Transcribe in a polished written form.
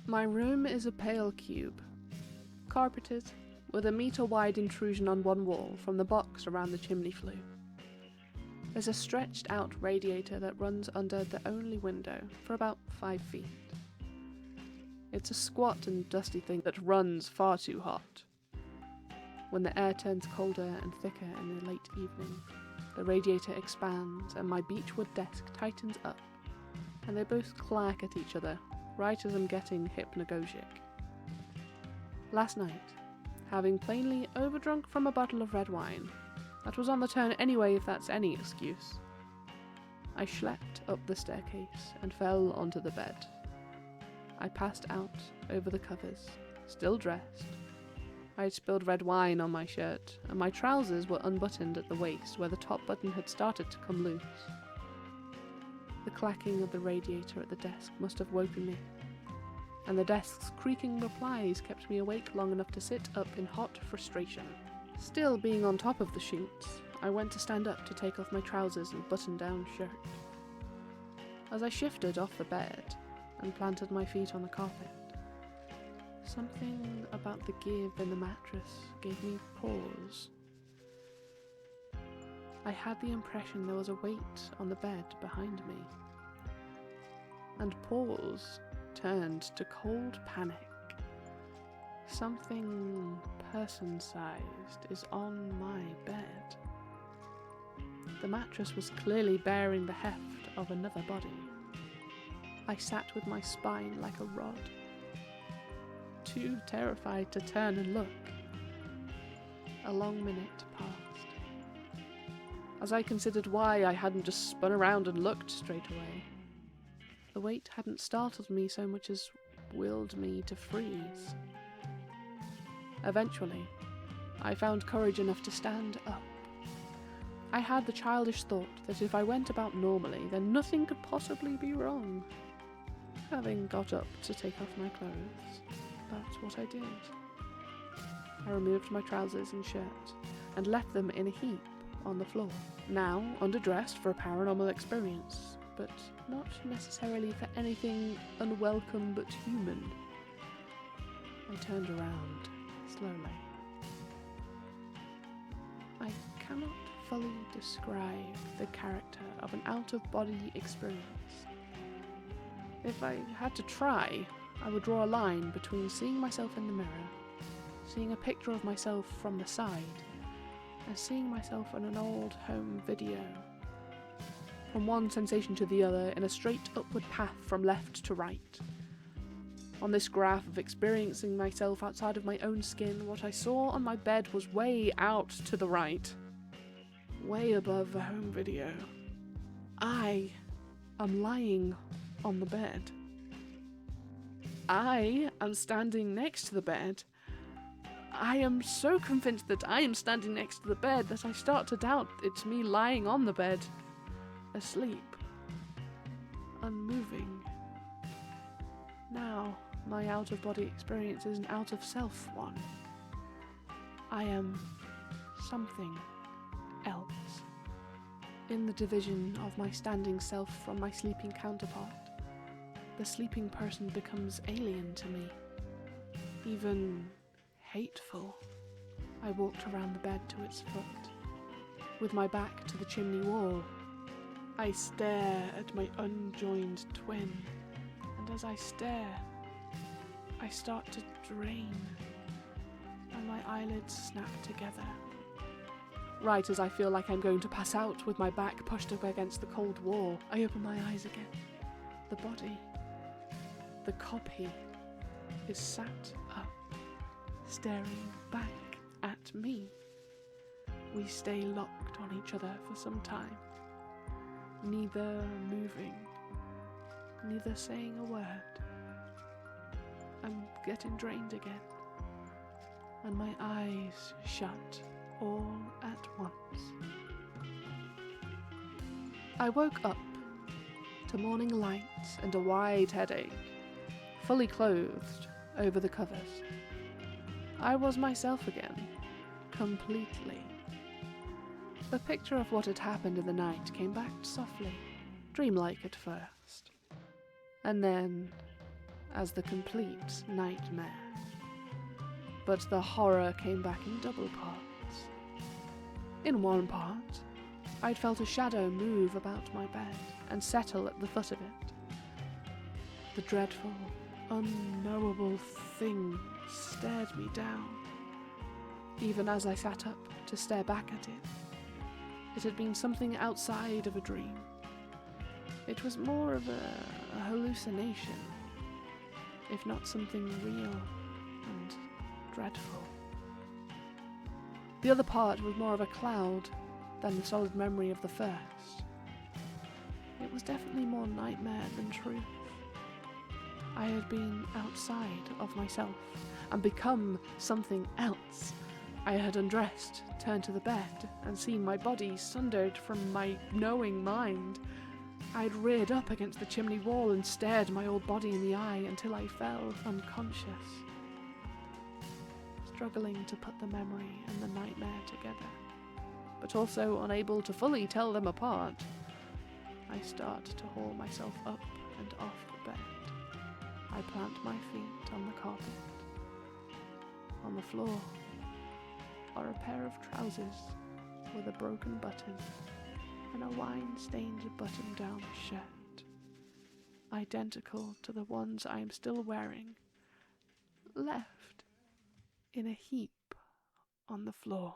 My room is a pale cube, carpeted, with a metre-wide intrusion on one wall from the box around the chimney flue. There's a stretched-out radiator that runs under the only window for about 5 feet. It's a squat and dusty thing that runs far too hot. When the air turns colder and thicker in the late evening, the radiator expands and my beechwood desk tightens up, and they both clack at each other, right as I'm getting hypnagogic. Last night, having plainly overdrunk from a bottle of red wine, that was on the turn anyway if that's any excuse, I schlepped up the staircase and fell onto the bed. I passed out over the covers, still dressed. I had spilled red wine on my shirt, and my trousers were unbuttoned at the waist where the top button had started to come loose. The clacking of the radiator at the desk must have woken me, and the desk's creaking replies kept me awake long enough to sit up in hot frustration. Still being on top of the sheets, I went to stand up to take off my trousers and button-down shirt. As I shifted off the bed and planted my feet on the carpet, something about the give in the mattress gave me pause. I had the impression there was a weight on the bed behind me, and pause turned to cold panic. Something person-sized is on my bed. The mattress was clearly bearing the heft of another body. I sat with my spine like a rod, too terrified to turn and look. A long minute passed. As I considered why I hadn't just spun around and looked straight away, the weight hadn't startled me so much as willed me to freeze. Eventually, I found courage enough to stand up. I had the childish thought that if I went about normally, then nothing could possibly be wrong. Having got up to take off my clothes, that's what I did. I removed my trousers and shirt, and left them in a heap on the floor. Now underdressed for a paranormal experience, but not necessarily for anything unwelcome but human. I turned around slowly. I cannot fully describe the character of an out-of-body experience. If I had to try, I would draw a line between seeing myself in the mirror, seeing a picture of myself from the side, and seeing myself on an old home video. From one sensation to the other in a straight upward path from left to right. On this graph of experiencing myself outside of my own skin, what I saw on my bed was way out to the right. Way above the home video. I am lying on the bed. I am standing next to the bed. I am so convinced that I am standing next to the bed that I start to doubt it's me lying on the bed, asleep, unmoving. Now, my out-of-body experience is an out-of-self one. I am something else. In the division of my standing self from my sleeping counterpart, the sleeping person becomes alien to me, even hateful. I walked around the bed to its foot, with my back to the chimney wall. I stare at my unjoined twin, and as I stare, I start to drain, and my eyelids snap together. Right as I feel like I'm going to pass out with my back pushed up against the cold wall, I open my eyes again. The body, the copy, is sat up, staring back at me. We stay locked on each other for some time, neither moving, neither saying a word. I'm getting drained again, and my eyes shut all at once. I woke up to morning lights and a wide headache, fully clothed over the covers. I was myself again, completely. The picture of what had happened in the night came back softly, dreamlike at first. And then, as the complete nightmare. But the horror came back in double parts. In one part, I'd felt a shadow move about my bed and settle at the foot of it. The dreadful, unknowable thing stared me down, even as I sat up to stare back at it. It had been something outside of a dream. It was more of a hallucination, if not something real and dreadful. The other part was more of a cloud than the solid memory of the first. It was definitely more nightmare than truth. I had been outside of myself and become something else. I had undressed, turned to the bed, and seen my body sundered from my knowing mind. I had reared up against the chimney wall and stared my old body in the eye until I fell unconscious, struggling to put the memory and the nightmare together, but also unable to fully tell them apart. I start to haul myself up and off the bed. I plant my feet on the carpet. On the floor are a pair of trousers with a broken button and a wine-stained button-down shirt, identical to the ones I am still wearing, left in a heap on the floor.